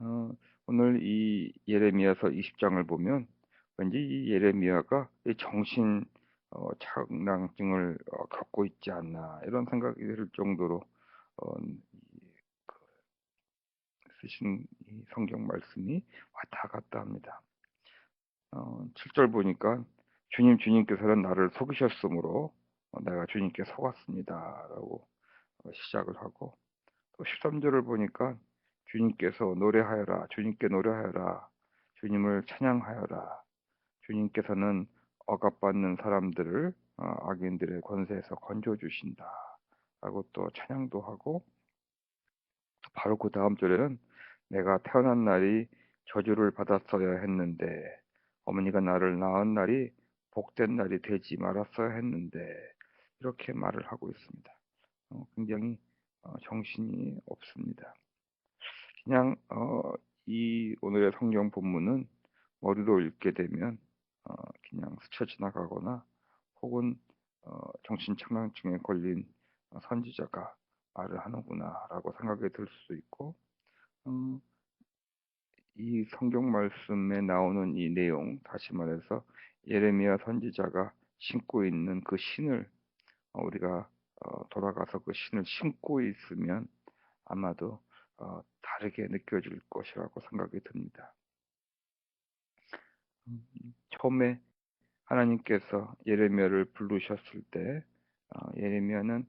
어, 오늘 이 예레미야서 20장을 보면 왠지 이 예레미야가 이 정신 착랑증을 겪고 있지 않나 이런 생각이 들 정도로 이 쓰신 이 성경 말씀이 왔다 갔다 합니다. 7절 보니까 주님께서는 나를 속이셨으므로 내가 주님께 속았습니다라고 시작을 하고, 또 13절을 보니까 주님께서 노래하여라, 주님께 노래하여라, 주님을 찬양하여라, 주님께서는 억압받는 사람들을 악인들의 권세에서 건져 주신다 라고 또 찬양도 하고, 바로 그 다음 절에는 내가 태어난 날이 저주를 받았어야 했는데 어머니가 나를 낳은 날이 복된 날이 되지 말았어야 했는데, 이렇게 말을 하고 있습니다. 굉장히 정신이 없습니다. 그냥 이 오늘의 성경 본문은 머리로 읽게 되면 그냥 스쳐 지나가거나, 혹은 정신착란증에 걸린 선지자가 말을 하는구나라고 생각이 들 수도 있고, 어, 이 성경 말씀에 나오는 이 내용, 다시 말해서 예레미야 선지자가 신고 있는 그 신을 우리가 돌아가서 그 신을 신고 있으면 아마도 다르게 느껴질 것이라고 생각이 듭니다. 처음에 하나님께서 예레미야를 부르셨을 때 예레미야는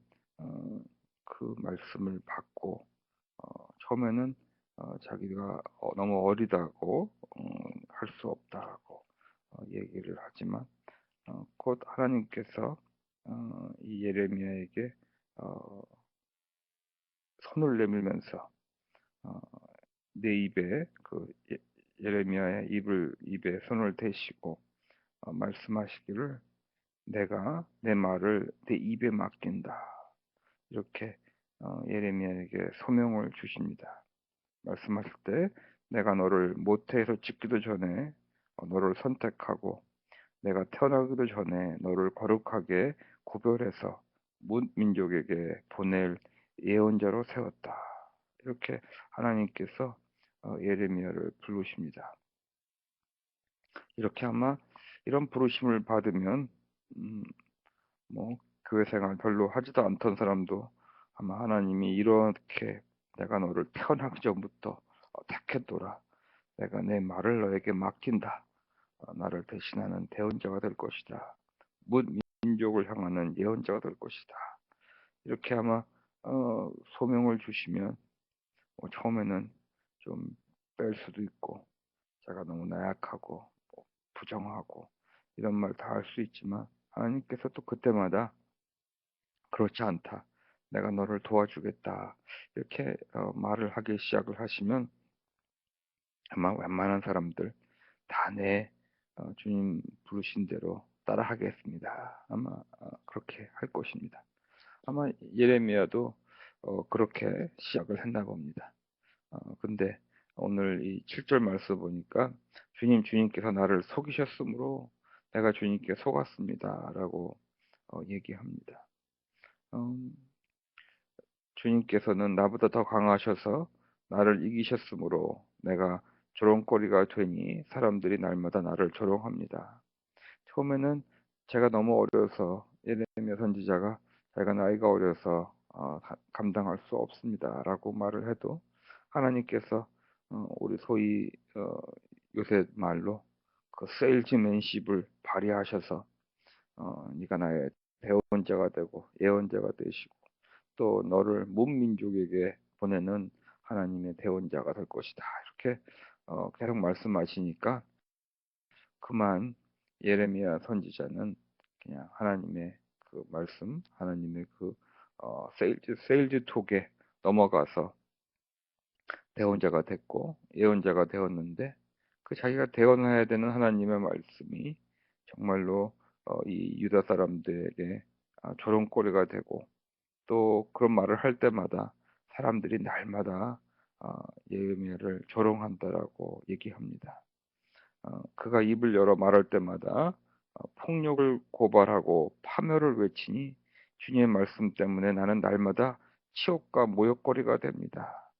그 말씀을 받고 처음에는 자기가 너무 어리다고 할 수 없다고 얘기를 하지만, 곧 하나님께서 이 예레미야에게 어, 손을 내밀면서 어, 내 입에 예레미야의 입에 손을 대시고 말씀하시기를 내가 내 말을 내 입에 맡긴다, 이렇게 예레미야에게 소명을 주십니다. 말씀하실 때 내가 너를 모태에서 짓기도 전에 너를 선택하고 내가 태어나기도 전에 너를 거룩하게 구별해서 문 민족에게 보낼 예언자로 세웠다, 이렇게 하나님께서 예레미야를 부르십니다. 이렇게 아마 이런 부르심을 받으면 음, 뭐 교회 생활 별로 하지도 않던 사람도 아마 하나님이 이렇게 내가 너를 태어나기 전부터 택했노라, 내가 내 말을 너에게 맡긴다, 나를 대신하는 대언자가 될 것이다, 문 민족을 향하는 예언자가 될 것이다, 이렇게 아마 소명을 주시면 처음에는 좀 뺄 수도 있고, 제가 너무 나약하고 부정하고 이런 말 다 할 수 있지만, 하나님께서 또 그때마다 그렇지 않다, 내가 너를 도와주겠다, 이렇게 말을 하기 시작을 하시면 아마 웬만한 사람들 다 내 주님 부르신 대로 따라하겠습니다, 아마 그렇게 할 것입니다. 아마 예레미야도 그렇게 시작을 했나 봅니다. 근데 오늘 이 7절 말씀 보니까 주님께서 나를 속이셨으므로 내가 주님께 속았습니다라고 얘기합니다. 음, 주님께서는 나보다 더 강하셔서 나를 이기셨으므로 내가 조롱거리가 되니 사람들이 날마다 나를 조롱합니다. 처음에는 제가 너무 어려서 예레미야 선지자가 자기가 나이가 어려서 감당할 수 없습니다라고 말을 해도, 하나님께서 우리 소위 요새 말로 그 세일즈맨십을 발휘하셔서 네가 나의 대언자가 되고 예언자가 되시고 또 너를 문민족에게 보내는 하나님의 대언자가 될 것이다, 이렇게 계속 말씀하시니까 그만 예레미야 선지자는 그냥 하나님의 그 말씀, 하나님의 그 세일즈 톡에 넘어가서 대언자가 됐고 예언자가 되었는데, 그 자기가 대언해야 되는 하나님의 말씀이 정말로 이 유다 사람들에게 조롱거리가 되고, 또 그런 말을 할 때마다 사람들이 날마다 예레미야를 조롱한다라고 얘기합니다. 그가 입을 열어 말할 때마다 폭력을 고발하고 파멸을 외치니 주님의 말씀 때문에 나는 날마다 치욕과 모욕거리가 됩니다.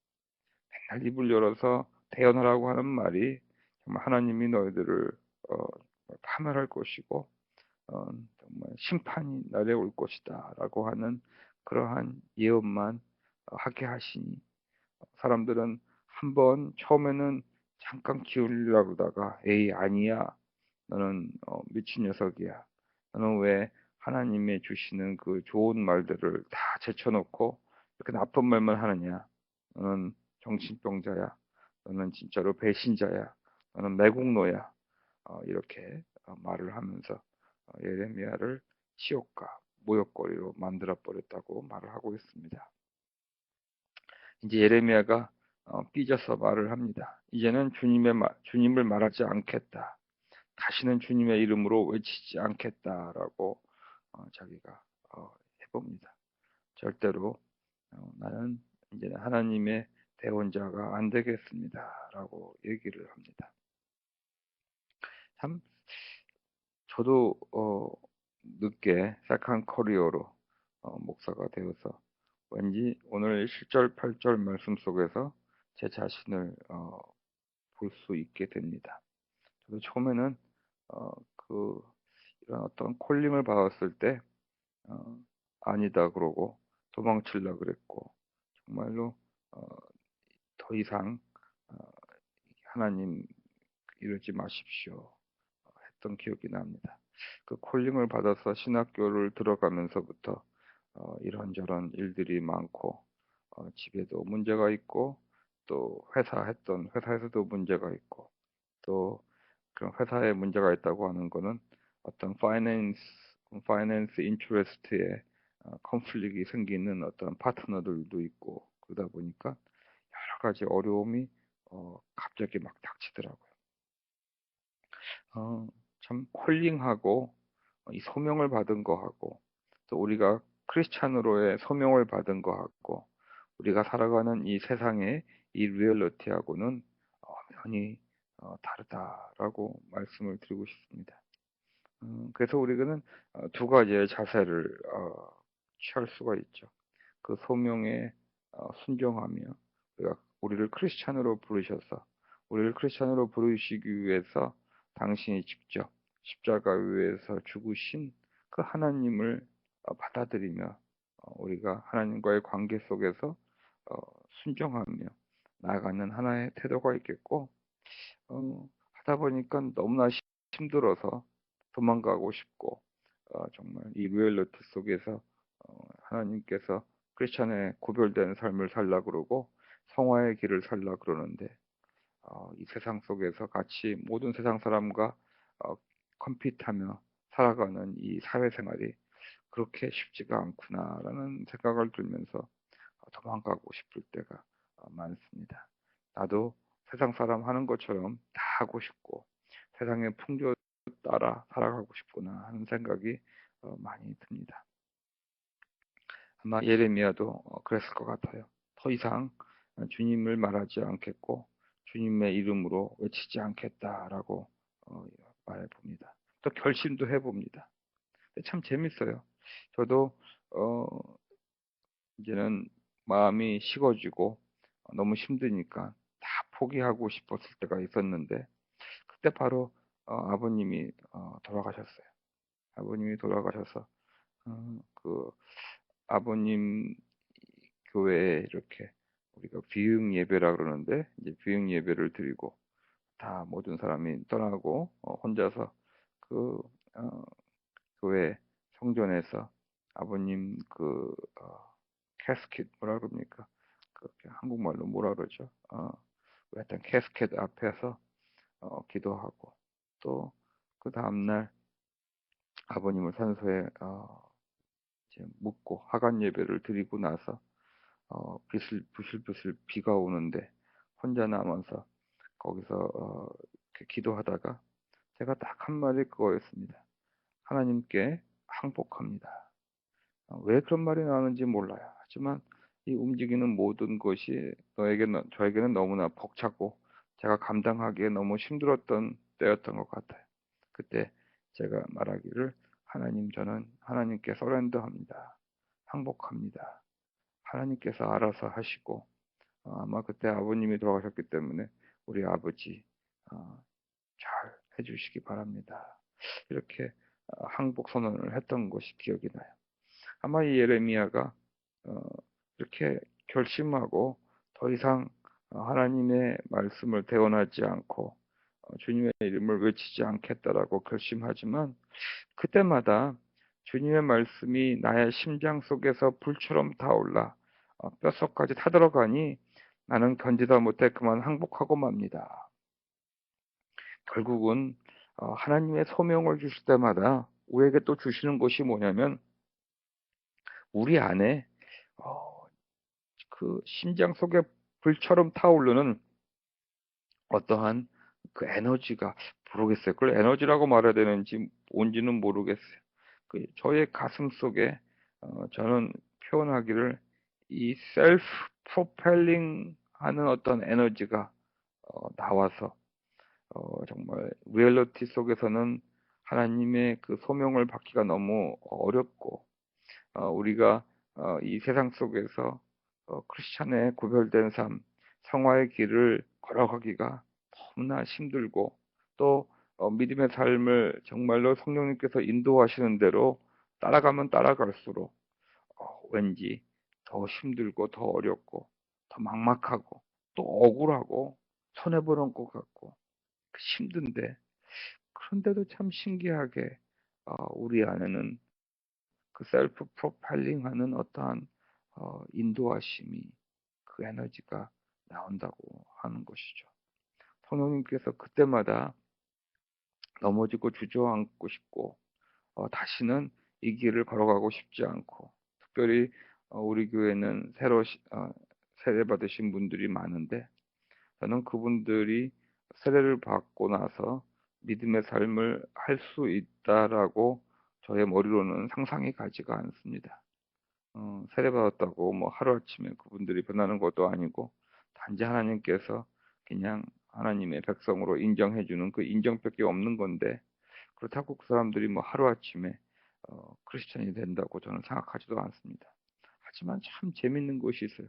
맨날 입을 열어서 태어나라고 하는 말이 정말 하나님이 너희들을 어, 파멸할 것이고 정말 심판이 내려올 것이다라고 하는 그러한 예언만 하게 하시니 사람들은 한번 처음에는 잠깐 기울이려 그러다가 에이 아니야 너는 미친 녀석이야 너는 왜 하나님의 주시는 그 좋은 말들을 다 제쳐놓고 이렇게 나쁜 말만 하느냐 너는 정신병자야 너는 진짜로 배신자야 너는 매국노야 이렇게 말을 하면서 예레미야를 치욕과 모욕거리로 만들어 버렸다고 말을 하고 있습니다. 이제 예레미야가 삐져서 말을 합니다. 이제는 주님을 말하지 않겠다. 다시는 주님의 이름으로 외치지 않겠다라고 자기가 해봅니다. 절대로 나는 이제는 하나님의 대원자가 안 되겠습니다라고 얘기를 합니다. 참 저도 늦게 세컨 커리어로 목사가 되어서 왠지 오늘 7절 8절 말씀 속에서 제 자신을 볼 수 있게 됩니다. 저도 처음에는 그 이런 어떤 콜링을 받았을 때 어, 아니다 그러고 도망치려 그랬고 정말로 어, 더 이상 어, 하나님 이러지 마십시오 했던 기억이 납니다. 그 콜링을 받아서 신학교를 들어가면서부터 이런저런 일들이 많고 집에도 문제가 있고 또 회사에서도 문제가 있고 또 그런 회사에 문제가 있다고 하는 거는 어떤 파이낸스 인트레스트에 컨플릭이 생기는 어떤 파트너들도 있고 그러다 보니까 여러 가지 어려움이 갑자기 막 닥치더라고요. 참 콜링하고 이 소명을 받은 거하고 또 우리가 크리스찬으로의 소명을 받은 거하고 우리가 살아가는 이 세상의 이 리얼리티하고는 엄연히 다르다라고 말씀을 드리고 싶습니다. 그래서 우리는 두 가지의 자세를 취할 수가 있죠. 그 소명에 순종하며 우리를 크리스찬으로 부르셔서 우리를 크리스찬으로 부르시기 위해서 당신이 직접 십자가 위에서 죽으신 그 하나님을 받아들이며 우리가 하나님과의 관계 속에서 순종하며 나아가는 하나의 태도가 있겠고 하다 보니까 너무나 힘들어서 도망가고 싶고 정말 이 리얼리티 속에서 하나님께서 크리스천의 구별된 삶을 살라 그러고 성화의 길을 살라 그러는데 이 세상 속에서 같이 모든 세상 사람과 컴핏하며 살아가는 이 사회생활이 그렇게 쉽지가 않구나라는 생각을 들면서 도망가고 싶을 때가 많습니다. 나도 세상 사람 하는 것처럼 다 하고 싶고 세상의 풍조 따라 살아가고 싶구나 하는 생각이 많이 듭니다. 아마 예레미야도 그랬을 것 같아요. 더 이상 주님을 말하지 않겠고 주님의 이름으로 외치지 않겠다라고 말해봅니다. 또 결심도 해봅니다. 참 재밌어요. 저도 어, 이제는 마음이 식어지고 너무 힘드니까 다 포기하고 싶었을 때가 있었는데 그때 바로 아버님이 돌아가셨어요. 아버님이 돌아가셔서 그 아버님 교회에 이렇게 우리가 비응 예배라 그러는데 이제 비응 예배를 드리고 다 모든 사람이 떠나고 혼자서 그 교회 성전에서 아버님 캐스켓 뭐라 그럽니까? 그 한국말로 뭐라 그러죠? 하여튼 캐스켓 앞에서 기도하고 또 그 다음날 아버님을 산소에 이제 묻고 하간 예배를 드리고 나서 부슬부슬 비가 오는데 혼자 남아서 거기서 이렇게 기도하다가 제가 딱 한 말이 그거였습니다. 하나님께 항복합니다. 왜 그런 말이 나오는지 몰라요. 하지만 이 움직이는 모든 것이 저에게는 너무나 벅차고 제가 감당하기에 너무 힘들었던 때였던 것 같아요. 그때 제가 말하기를 하나님 저는 하나님께 서렌더합니다. 항복합니다. 하나님께서 알아서 하시고 아마 그때 아버님이 돌아가셨기 때문에 우리 아버지 잘 해주시기 바랍니다. 이렇게 항복 선언을 했던 것이 기억이 나요. 아마 이 예레미야가 어, 이렇게 결심하고 더 이상 하나님의 말씀을 대언하지 않고 주님의 이름을 외치지 않겠다라고 결심하지만 그때마다 주님의 말씀이 나의 심장 속에서 불처럼 타올라 뼛속까지 타들어가니 나는 견디다 못해 그만 항복하고 맙니다. 결국은 하나님의 소명을 주실 때마다 우리에게 또 주시는 것이 뭐냐면 우리 안에 어, 그 심장 속에 불처럼 타오르는 어떠한 그 에너지가 모르겠어요. 그걸 에너지라고 말해야 되는지 뭔지는 모르겠어요. 그 저의 가슴 속에 저는 표현하기를 이 셀프 프로펠링 하는 어떤 에너지가 나와서 정말 리얼리티 속에서는 하나님의 그 소명을 받기가 너무 어렵고 우리가 이 세상 속에서 크리스찬의 구별된 삶, 성화의 길을 걸어가기가 너무나 힘들고 또 믿음의 삶을 정말로 성령님께서 인도하시는 대로 따라가면 따라갈수록 왠지 더 힘들고 더 어렵고 더 막막하고 또 억울하고 손해보는 것 같고 힘든데 그런데도 참 신기하게 우리 안에는 그 셀프 프로파일링 하는 어떠한 인도하심이 그 에너지가 나온다고 하는 것이죠. 성령님께서 그때마다 넘어지고 주저앉고 싶고 다시는 이 길을 걸어가고 싶지 않고 특별히 우리 교회는 세례 받으신 분들이 많은데 저는 그분들이 세례를 받고 나서 믿음의 삶을 할 수 있다라고 저의 머리로는 상상이 가지가 않습니다. 세례받았다고 뭐 하루아침에 그분들이 변하는 것도 아니고 단지 하나님께서 그냥 하나님의 백성으로 인정해주는 그 인정밖에 없는 건데 그렇다고 그 사람들이 뭐 하루아침에 크리스천이 된다고 저는 생각하지도 않습니다. 하지만 참 재밌는 것이 있어요.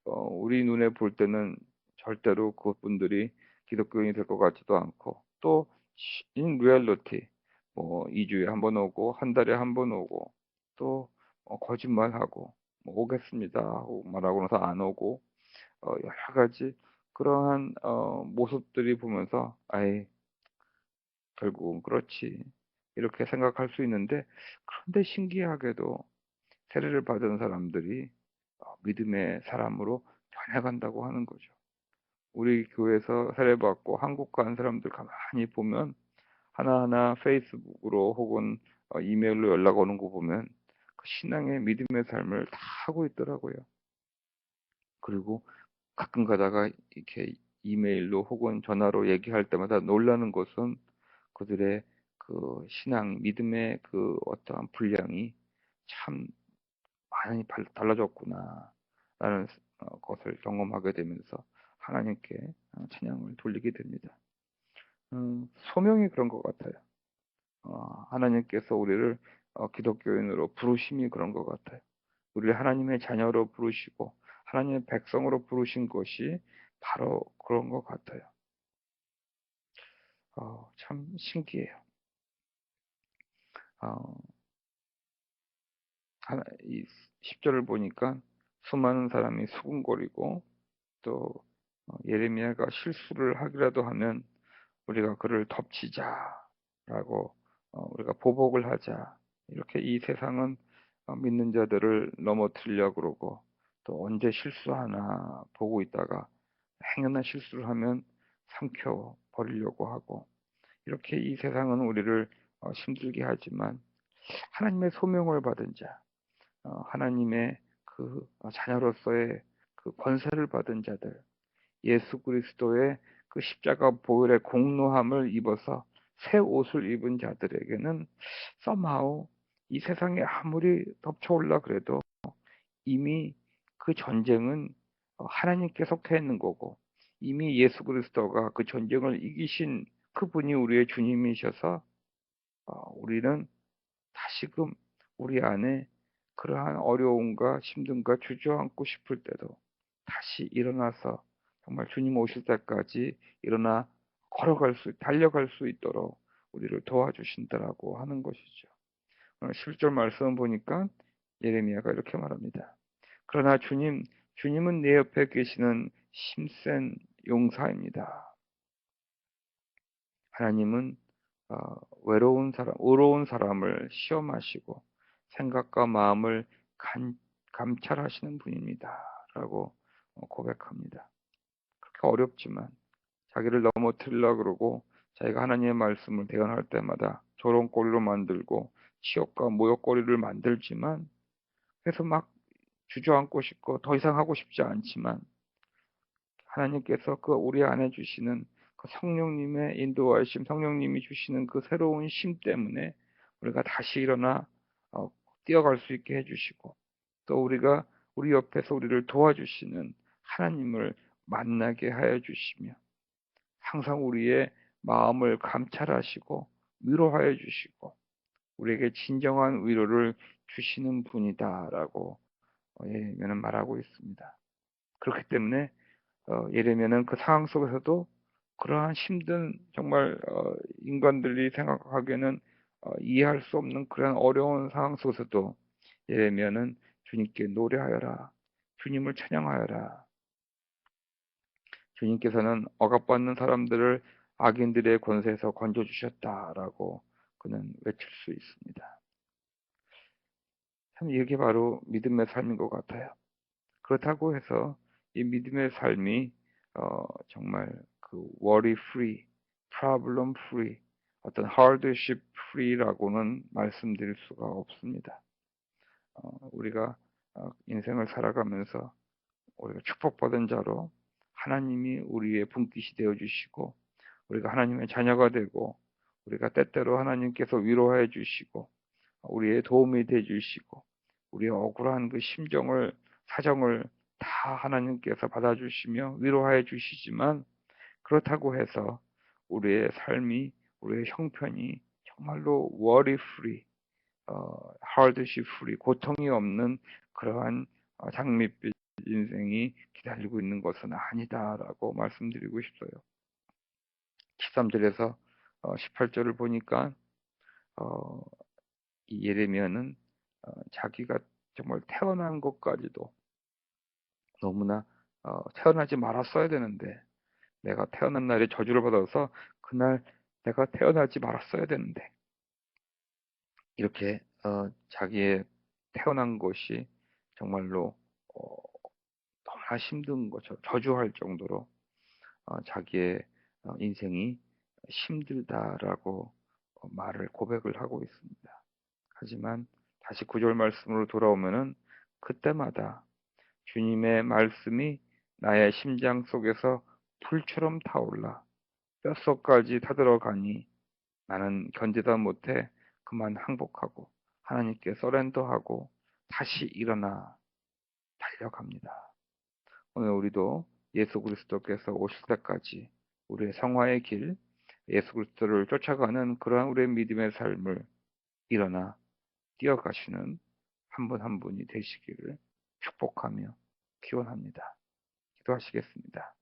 우리 눈에 볼 때는 절대로 그분들이 기독교인이 될 것 같지도 않고 또 in reality 뭐 2주에 한 번 오고 한 달에 한 번 오고 또 거짓말하고 뭐 오겠습니다 하고 말하고 나서 안 오고 여러 가지 그러한 모습들이 보면서 아이 결국은 그렇지 이렇게 생각할 수 있는데 그런데 신기하게도 세례를 받은 사람들이 믿음의 사람으로 변해간다고 하는 거죠. 우리 교회에서 세례받고 한국 간 사람들 가만히 보면 하나하나 페이스북으로 혹은 이메일로 연락 오는 거 보면 그 신앙의 믿음의 삶을 다 하고 있더라고요. 그리고 가끔 가다가 이렇게 이메일로 혹은 전화로 얘기할 때마다 놀라는 것은 그들의 그 신앙, 믿음의 그 어떠한 분량이 참 많이 달라졌구나 라는 것을 경험하게 되면서 하나님께 찬양을 돌리게 됩니다. 소명이 그런 것 같아요. 하나님께서 우리를 기독교인으로 부르심이 그런 것 같아요. 우리를 하나님의 자녀로 부르시고 하나님의 백성으로 부르신 것이 바로 그런 것 같아요. 참 신기해요. 어, 이 10절을 보니까 수많은 사람이 수군거리고 또 예레미야가 실수를 하기라도 하면 우리가 그를 덮치자라고 우리가 보복을 하자 이렇게 이 세상은 믿는 자들을 넘어뜨리려고 그러고 또 언제 실수하나 보고 있다가 행여나 실수를 하면 삼켜 버리려고 하고 이렇게 이 세상은 우리를 힘들게 하지만 하나님의 소명을 받은 자 하나님의 그 자녀로서의 그 권세를 받은 자들 예수 그리스도의 그 십자가 보혈의 공로함을 입어서 새 옷을 입은 자들에게는 somehow 이 세상에 아무리 덮쳐올라 그래도 이미 그 전쟁은 하나님께 속해 있는 거고 이미 예수 그리스도가 그 전쟁을 이기신 그분이 우리의 주님이셔서 우리는 다시금 우리 안에 그러한 어려움과 힘듦과 주저앉고 싶을 때도 다시 일어나서 정말 주님 오실 때까지 일어나 달려갈 수 있도록 우리를 도와주신다라고 하는 것이죠. 오늘 10절 말씀 보니까 예레미야가 이렇게 말합니다. 그러나 주님은 내 옆에 계시는 힘센 용사입니다. 하나님은 의로운 사람을 시험하시고 생각과 마음을 감찰하시는 분입니다. 라고 고백합니다. 그렇게 어렵지만 자기를 넘어뜨리려고 그러고 자기가 하나님의 말씀을 대언할 때마다 조롱거리로 만들고 치욕과 모욕거리를 만들지만 그래서 막 주저앉고 싶고 더 이상 하고 싶지 않지만 하나님께서 그 우리 안에 주시는 그 성령님의 인도하심, 성령님이 주시는 그 새로운 심 때문에 우리가 다시 일어나 뛰어갈 수 있게 해주시고 또 우리가 우리 옆에서 우리를 도와주시는 하나님을 만나게 하여 주시며 항상 우리의 마음을 감찰하시고 위로하여 주시고 우리에게 진정한 위로를 주시는 분이다라고 예레미야는 말하고 있습니다. 그렇기 때문에 예레미야는 그 상황 속에서도 그러한 힘든 정말 인간들이 생각하기에는 이해할 수 없는 그런 어려운 상황 속에서도 예레미야는 주님께 노래하여라, 주님을 찬양하여라. 주님께서는 억압받는 사람들을 악인들의 권세에서 건져주셨다라고 그는 외칠 수 있습니다. 참 이게 바로 믿음의 삶인 것 같아요. 그렇다고 해서 이 믿음의 삶이 정말 그 worry free, problem free, 어떤 hardship free라고는 말씀드릴 수가 없습니다. 우리가 인생을 살아가면서 우리가 축복받은 자로 하나님이 우리의 분깃이 되어 주시고 우리가 하나님의 자녀가 되고 우리가 때때로 하나님께서 위로해 주시고 우리의 도움이 돼 주시고 우리의 억울한 그 사정을 다 하나님께서 받아주시며 위로해 주시지만 그렇다고 해서 우리의 삶이 우리의 형편이 정말로 worry free, hardship free, 고통이 없는 그러한 장밋빛 인생이 기다리고 있는 것은 아니다라고 말씀드리고 싶어요. 13절에서 18절을 보니까 이 예레미야는 자기가 정말 태어난 것까지도 너무나 태어나지 말았어야 되는데 내가 태어난 날에 저주를 받아서 그날 내가 태어나지 말았어야 되는데 이렇게 자기의 태어난 것이 정말로 너무나 힘든 것처럼 저주할 정도로 자기의 인생이 힘들다라고 고백을 하고 있습니다. 하지만 다시 9절 말씀으로 돌아오면은 그때마다 주님의 말씀이 나의 심장 속에서 불처럼 타올라 뼛속까지 타들어가니 나는 견디다 못해 그만 항복하고 하나님께 서렌더하고 다시 일어나 달려갑니다. 오늘 우리도 예수 그리스도께서 오실 때까지 우리의 성화의 길, 예수 그리스도를 쫓아가는 그러한 우리의 믿음의 삶을 일어나 뛰어가시는 한 분 한 분이 되시기를 축복하며 기원합니다. 기도하시겠습니다.